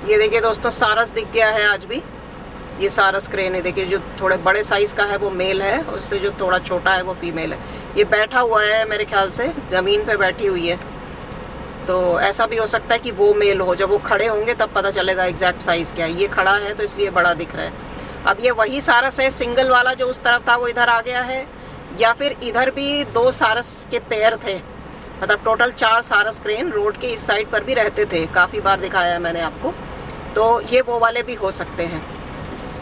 ये देखिए दोस्तों, सारस दिख गया है आज भी। ये सारस क्रेन है, देखिए जो थोड़े बड़े साइज़ का है वो मेल है, उससे जो थोड़ा छोटा है वो फीमेल है। ये बैठा हुआ है मेरे ख्याल से, ज़मीन पे बैठी हुई है, तो ऐसा भी हो सकता है कि वो मेल हो। जब वो खड़े होंगे तब पता चलेगा एग्जैक्ट साइज़ क्या है। ये खड़ा है तो इसलिए बड़ा दिख रहा है। अब ये वही सारस है सिंगल वाला जो उस तरफ था वो इधर आ गया है, या फिर इधर भी 2 सारस के पेयर थे। मतलब टोटल 4 सारस क्रेन रोड के इस साइड पर भी रहते थे, काफ़ी बार दिखाया है मैंने आपको। तो ये वो वाले भी हो सकते हैं,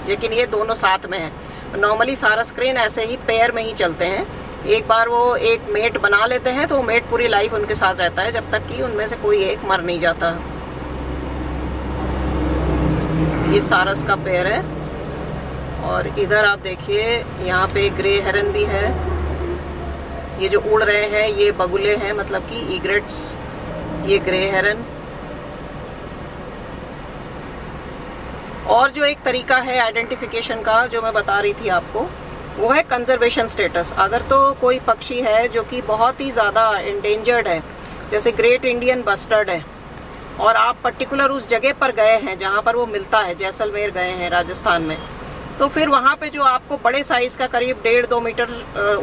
लेकिन ये दोनों साथ में हैं। नॉर्मली सारस क्रेन ऐसे ही पेयर में ही चलते हैं। एक बार वो एक मेट बना लेते हैं तो वो मेट पूरी लाइफ उनके साथ रहता है, जब तक कि उनमें से कोई एक मर नहीं जाता। ये सारस का पेयर है। और इधर आप देखिए, यहाँ पे ग्रे हेरन भी है। ये जो उड़ रहे हैं ये बगुले हैं, मतलब कि ईग्रेट्स। ये ग्रे हेरन। और जो एक तरीका है आइडेंटिफिकेशन का जो मैं बता रही थी आपको, वो है कंजर्वेशन स्टेटस। अगर तो कोई पक्षी है जो कि बहुत ही ज़्यादा इंडेंजर्ड है, जैसे ग्रेट इंडियन बस्टर्ड है, और आप पर्टिकुलर उस जगह पर गए हैं जहाँ पर वो मिलता है, जैसलमेर गए हैं राजस्थान में, तो फिर वहाँ पे जो आपको बड़े साइज़ का करीब 1.5-2 मीटर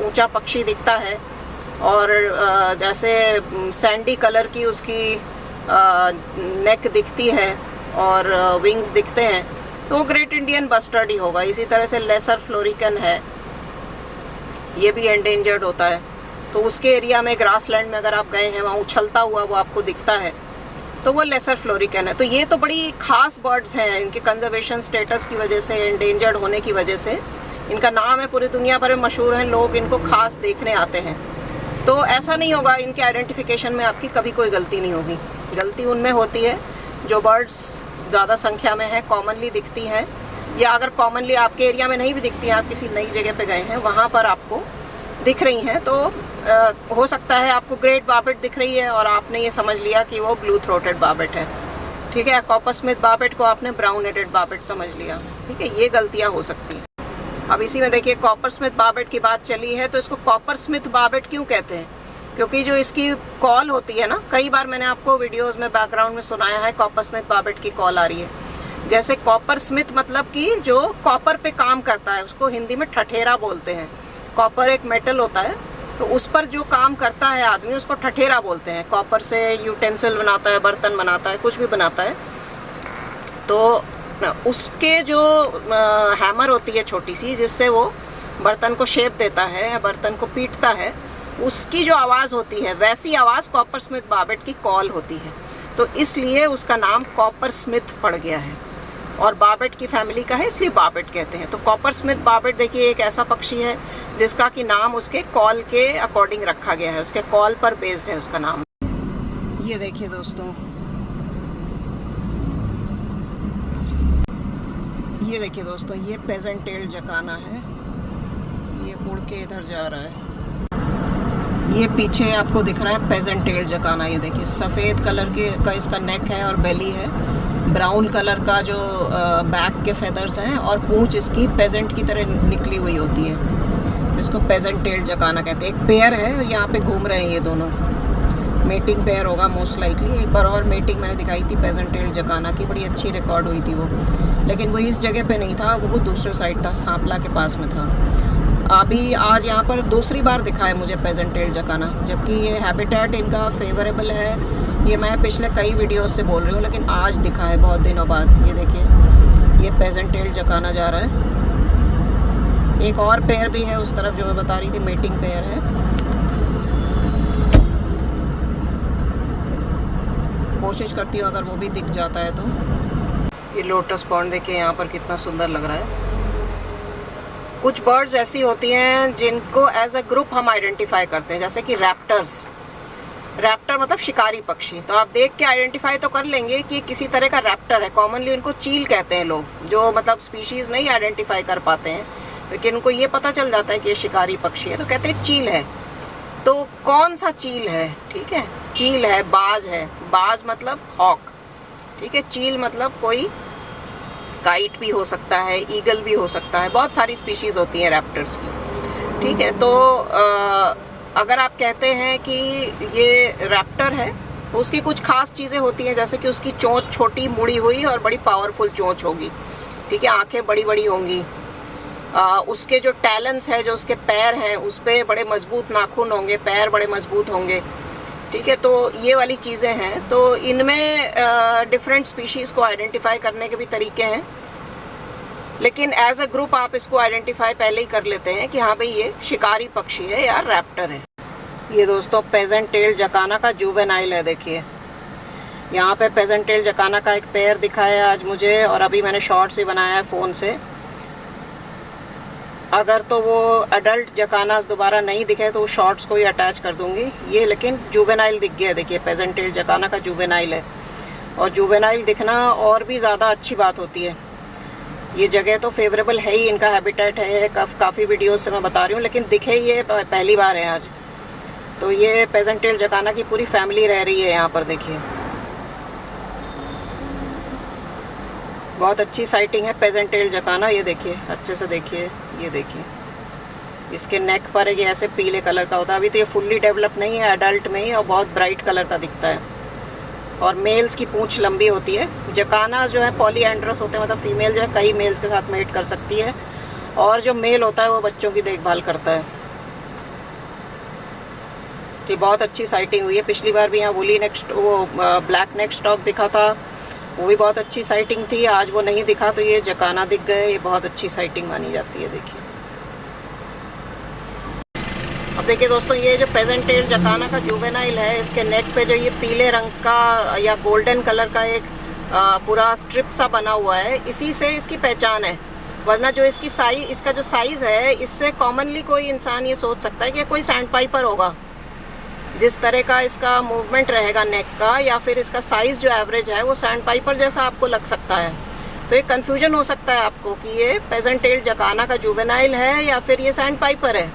ऊंचा पक्षी दिखता है, और जैसे सैंडी कलर की उसकी नेक दिखती है और विंग्स दिखते हैं, तो ग्रेट इंडियन बस्टर्ड ही होगा। इसी तरह से लेसर फ्लोरिकन है, ये भी एंडेंजर्ड होता है। तो उसके एरिया में, ग्रासलैंड में अगर आप गए हैं, वहाँ उछलता हुआ वो आपको दिखता है, तो वो लेसर फ्लोरिकन है। तो ये तो बड़ी खास बर्ड्स हैं, इनके कंजर्वेशन स्टेटस की वजह से, एंडेंजर्ड होने की वजह से इनका नाम है, पूरी दुनिया भर में मशहूर हैं, लोग इनको खास देखने आते हैं। तो ऐसा नहीं होगा, इनके आइडेंटिफिकेशन में आपकी कभी कोई गलती नहीं होगी। गलती उनमें होती है जो बर्ड्स ज़्यादा संख्या में है, कॉमनली दिखती हैं, या अगर कॉमनली आपके एरिया में नहीं भी दिखती हैं, आप किसी नई जगह पे गए हैं, वहाँ पर आपको दिख रही हैं, तो हो सकता है आपको ग्रेट बार्बेट दिख रही है और आपने ये समझ लिया कि वो ब्लू थ्रोटेड बार्बेट है, ठीक है। कॉपरस्मिथ बार्बेट को आपने ब्राउन हेडेड बार्बेट समझ लिया, ठीक है। ये गलतियाँ हो सकती हैं। अब इसी में देखिए, कॉपरस्मिथ बार्बेट की बात चली है, तो इसको कॉपरस्मिथ बार्बेट क्यों कहते हैं? क्योंकि जो इसकी कॉल होती है ना, कई बार मैंने आपको वीडियोस में बैकग्राउंड में सुनाया है, कॉपरस्मिथ बार्बेट की कॉल आ रही है। जैसे कॉपरस्मिथ मतलब कि जो कॉपर पे काम करता है, उसको हिंदी में ठठेरा बोलते हैं। कॉपर एक मेटल होता है, तो उस पर जो काम करता है आदमी, उसको ठठेरा बोलते हैं। कॉपर से यूटेंसिल बनाता है, बर्तन बनाता है, कुछ भी बनाता है। तो उसके जो हैमर होती है छोटी सी, जिससे वो बर्तन को शेप देता है, बर्तन को पीटता है, उसकी जो आवाज़ होती है, वैसी आवाज़ कॉपरस्मिथ बार्बेट की कॉल होती है। तो इसलिए उसका नाम कॉपरस्मिथ पड़ गया है, और बार्बेट की फैमिली का है, इसलिए बार्बेट कहते हैं। तो कॉपरस्मिथ बार्बेट देखिए एक ऐसा पक्षी है जिसका कि नाम उसके कॉल के अकॉर्डिंग रखा गया है, उसके कॉल पर बेस्ड है उसका नाम। ये देखिए दोस्तों, ये देखिए दोस्तों, ये पेजेंट टेल जकाना है, ये उड़ के इधर जा रहा है। ये पीछे आपको दिख रहा है पेजेंट टेल जकाना। ये देखिए, सफ़ेद कलर के का इसका नेक है और बेली है, ब्राउन कलर का जो बैक के फेदर्स हैं, और पूंछ इसकी पेजेंट की तरह निकली हुई होती है। इसको पेजेंट टेल जकाना कहते हैं। एक पेयर है और यहाँ पे घूम रहे हैं ये दोनों, मेटिंग पेयर होगा मोस्ट लाइकली। एक बार और मेटिंग मैंने दिखाई थी पेजेंट टेल जकाना की, बड़ी अच्छी रिकॉर्ड हुई थी वो, लेकिन वो इस जगह पे नहीं था, वो दूसरे साइड था, सांपला के पास में था। अभी आज यहाँ पर दूसरी बार दिखा है मुझे पेजेंट टेल जकाना, जबकि ये हैबिटेट इनका फेवरेबल है। ये मैं पिछले कई वीडियोस से बोल रही हूँ, लेकिन आज दिखा है बहुत दिनों बाद। ये देखिए, ये पेजेंट टेल जकाना जा रहा है। एक और पेयर भी है उस तरफ जो मैं बता रही थी, मेटिंग पेयर है। कोशिश करती हूँ अगर वो भी दिख जाता है तो। ये लोटस पॉन्ड देखिए यहाँ पर कितना सुंदर लग रहा है। कुछ बर्ड्स ऐसी होती हैं जिनको एज अ ग्रुप हम आइडेंटिफाई करते हैं, जैसे कि रैप्टर्स। रैप्टर मतलब शिकारी पक्षी, तो आप देख के आइडेंटिफाई तो कर लेंगे कि किसी तरह का रैप्टर है। कॉमनली उनको चील कहते हैं लोग, जो मतलब स्पीशीज़ नहीं आइडेंटिफाई कर पाते हैं, लेकिन उनको ये पता चल जाता है कि ये शिकारी पक्षी है, तो कहते हैं चील है। तो कौन सा चील है? ठीक है, चील है, बाज है। बाज मतलब हॉक, ठीक है। चील मतलब कोई काइट भी हो सकता है, ईगल भी हो सकता है, बहुत सारी स्पीशीज़ होती हैं रैप्टर्स की, ठीक है। तो अगर आप कहते हैं कि ये रैप्टर है, उसकी कुछ खास चीज़ें होती हैं, जैसे कि उसकी चोंच छोटी मुड़ी हुई और बड़ी पावरफुल चोंच होगी, ठीक है, आंखें बड़ी बड़ी होंगी, उसके जो टैलेंस है, जो उसके पैर हैं, उस पर बड़े मजबूत नाखून होंगे, पैर बड़े मजबूत होंगे, ठीक है। तो ये वाली चीज़ें हैं। तो इनमें डिफरेंट स्पीशीज़ को आइडेंटिफाई करने के भी तरीके हैं, लेकिन एज अ ग्रुप आप इसको आइडेंटिफाई पहले ही कर लेते हैं कि हाँ भाई ये शिकारी पक्षी है या रैप्टर है। ये दोस्तों पेजेंट टेल जकाना का जुवेनाइल है। देखिए यहाँ पे पेजेंट टेल जकाना का एक पेयर दिखा है आज मुझे, और अभी मैंने शॉर्ट्स भी बनाया है फ़ोन से। अगर तो वो अडल्ट जकानास दोबारा नहीं दिखे तो शॉर्ट्स को ही अटैच कर दूंगी। ये लेकिन जुवेनाइल दिख गया, देखिए पेजेंट टेल जकाना का जुवेनाइल है, और जुवेनाइल दिखना और भी ज़्यादा अच्छी बात होती है। ये जगह तो फेवरेबल है ही, इनका हैबिटेट है, काफ़ी वीडियोस से मैं बता रही हूँ, लेकिन दिखे ये पहली बार है आज। तो ये पेजेंट टेल जकाना की पूरी फैमिली रह रही है यहाँ पर। देखिए बहुत अच्छी साइटिंग है पेजेंट टेल जकाना। ये देखिए अच्छे से देखिए, ये देखिए इसके नेक पर ये ऐसे पीले कलर का होता है। अभी तो ये फुल्ली डेवलप नहीं है, एडल्ट में ही, और बहुत ब्राइट कलर का दिखता है। और मेल्स की पूंछ लंबी होती है। जकाना जो है पॉलीएंड्रस होते हैं, मतलब फीमेल जो है कई मेल्स के साथ मेट कर सकती है, और जो मेल होता है वो बच्चों की देखभाल करता है। ये बहुत अच्छी साइटिंग हुई है। पिछली बार भी यहाँ वुली ब्लैक नेक स्टॉक दिखा था, वो भी बहुत अच्छी साइटिंग थी। आज वो नहीं दिखा तो ये जकाना दिख गए। ये बहुत अच्छी साइटिंग मानी जाती है। देखिए अब देखिए दोस्तों, ये जो पेजेंट टेल जकाना का जुवेनाइल है, इसके नेक पे जो ये पीले रंग का या गोल्डन कलर का एक पूरा स्ट्रिप सा बना हुआ है, इसी से इसकी पहचान है। वरना जो इसका जो साइज़ है, इससे कॉमनली कोई इंसान ये सोच सकता है कि कोई सैंड पाइपर होगा। जिस तरह का इसका मूवमेंट रहेगा नेक का, या फिर इसका साइज़ जो एवरेज है वो सैंड पाइपर जैसा आपको लग सकता है। तो एक कन्फ्यूजन हो सकता है आपको कि ये पेजेंट टेल जकाना का जुवेनाइल है या फिर ये सैंड पाइपर है।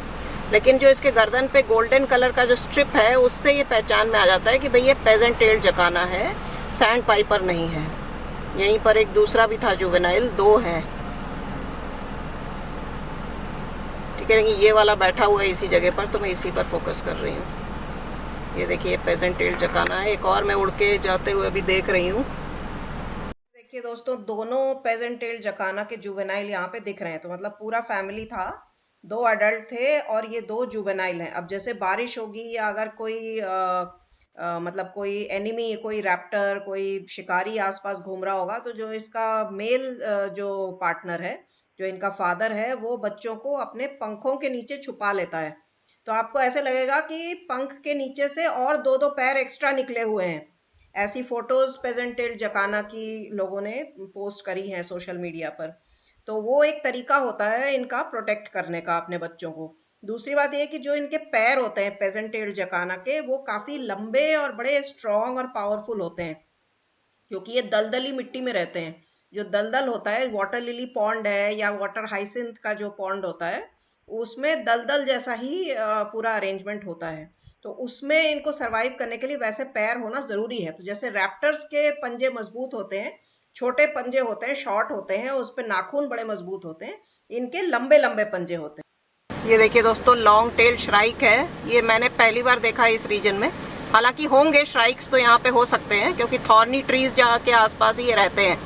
लेकिन जो इसके गर्दन पे गोल्डन कलर का जो स्ट्रिप है, उससे ये पहचान में आ जाता है कि भाई ये पेजेंट टेल जकाना है, सैंड पाइपर नहीं है। यहीं पर एक दूसरा भी था जुवेनाइल, 2 हैं, ठीक है। ये वाला बैठा हुआ है इसी जगह पर, तो मैं इसी पर फोकस कर रही हूँ। ये देखिए पेजेंट टेल जकाना है। एक और मैं उड़ के जाते हुए अभी देख रही हूँ। देखिए दोस्तों, दोनों पेजेंट टेल जकाना के जुवेनाइल यहाँ पे दिख रहे हैं। तो मतलब पूरा फैमिली था, 2 अडल्ट थे और ये 2 जुवेनाइल हैं। अब जैसे बारिश होगी या अगर कोई मतलब कोई एनिमी, कोई रैप्टर, कोई शिकारी आसपास घूम रहा होगा, तो जो इसका मेल जो पार्टनर है, जो इनका फादर है, वो बच्चों को अपने पंखों के नीचे छुपा लेता है। तो आपको ऐसे लगेगा कि पंख के नीचे से और 2-2 पैर एक्स्ट्रा निकले हुए हैं। ऐसी फोटोज पेजेंट टेल जकाना की लोगों ने पोस्ट करी हैं सोशल मीडिया पर। तो वो एक तरीका होता है इनका प्रोटेक्ट करने का अपने बच्चों को। दूसरी बात ये कि जो इनके पैर होते हैं पेजेंट टेल जकाना के, वो काफी लंबे और बड़े स्ट्रॉन्ग और पावरफुल होते हैं, क्योंकि ये दलदली मिट्टी में रहते हैं। जो दलदल होता है, वाटर लिली पॉन्ड है या वाटर हाइसिंथ का जो पॉन्ड होता है, उसमें दलदल जैसा ही पूरा अरेंजमेंट होता है। तो उसमें इनको सरवाइव करने के लिए वैसे पैर होना जरूरी है। तो जैसे रैप्टर्स के पंजे मजबूत होते हैं, छोटे पंजे होते हैं, शॉर्ट होते हैं, उस पर नाखून बड़े मजबूत होते हैं, इनके लंबे लंबे पंजे होते हैं। ये देखिए दोस्तों, लॉन्ग टेल श्राइक है। ये मैंने पहली बार देखा है इस रीजन में। हालांकि होंगे श्राइक्स तो यहाँ पे हो सकते हैं, क्योंकि थॉर्नी ट्रीज जहाँ के आसपास ही ये रहते हैं।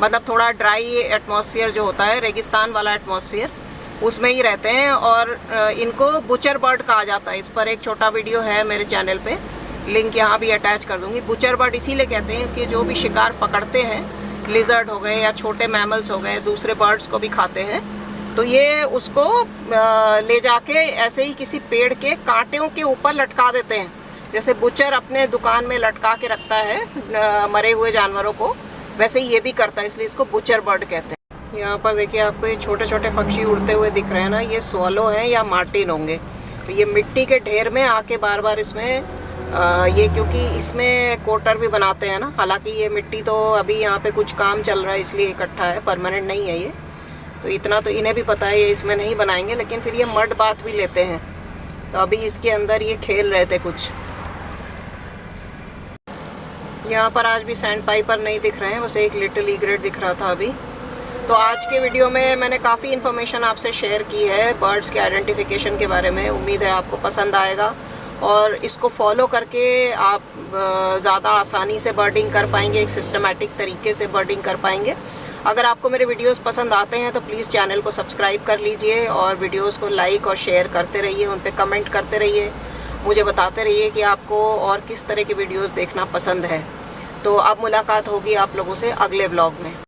मतलब थोड़ा ड्राई एटमॉस्फेयर जो होता है, रेगिस्तान वाला एटमॉस्फेयर, उसमें ही रहते हैं। और इनको बुचर बर्ड कहा जाता है। इस पर एक छोटा वीडियो है मेरे चैनल पे, लिंक यहाँ भी अटैच कर दूंगी। बुचर बर्ड इसीलिए कहते हैं कि जो भी शिकार पकड़ते हैं, लिजर्ड हो गए या छोटे मैमल्स हो गए, दूसरे बर्ड्स को भी खाते हैं, तो ये उसको ले जाके ऐसे ही किसी पेड़ के कांटों के ऊपर लटका देते हैं। जैसे बुचर अपने दुकान में लटका के रखता है मरे हुए जानवरों को, वैसे ही ये भी करता है, इसलिए इसको बुचर बर्ड कहते हैं। यहाँ पर देखिए आपको ये छोटे छोटे पक्षी उड़ते हुए दिख रहे हैं ना, ये स्वॉलो हैं या मार्टिन होंगे। तो ये मिट्टी के ढेर में आके बार बार इसमें ये, क्योंकि इसमें कोटर भी बनाते हैं ना। हालांकि ये मिट्टी तो अभी यहाँ पे कुछ काम चल रहा है इसलिए इकट्ठा है, परमानेंट नहीं है ये। तो इतना तो इन्हें भी पता है ये इसमें नहीं बनाएंगे, लेकिन फिर ये मड बाथ भी लेते हैं। तो अभी इसके अंदर ये खेल रहे थे कुछ। यहाँ पर आज भी सैंड पाइपर नहीं दिख रहे हैं, बस एक लिटिल ईग्रेट दिख रहा था अभी। तो आज के वीडियो में मैंने काफ़ी इन्फॉर्मेशन आपसे शेयर की है बर्ड्स के आइडेंटिफिकेशन के बारे में। उम्मीद है आपको पसंद आएगा। और इसको फॉलो करके आप ज़्यादा आसानी से बर्डिंग कर पाएंगे, एक सिस्टमेटिक तरीके से बर्डिंग कर पाएंगे। अगर आपको मेरे वीडियोस पसंद आते हैं तो प्लीज़ चैनल को सब्सक्राइब कर लीजिए और वीडियोस को लाइक और शेयर करते रहिए, उन पे कमेंट करते रहिए, मुझे बताते रहिए कि आपको और किस तरह के वीडियोस देखना पसंद है। तो अब मुलाकात होगी आप लोगों से अगले व्लॉग में।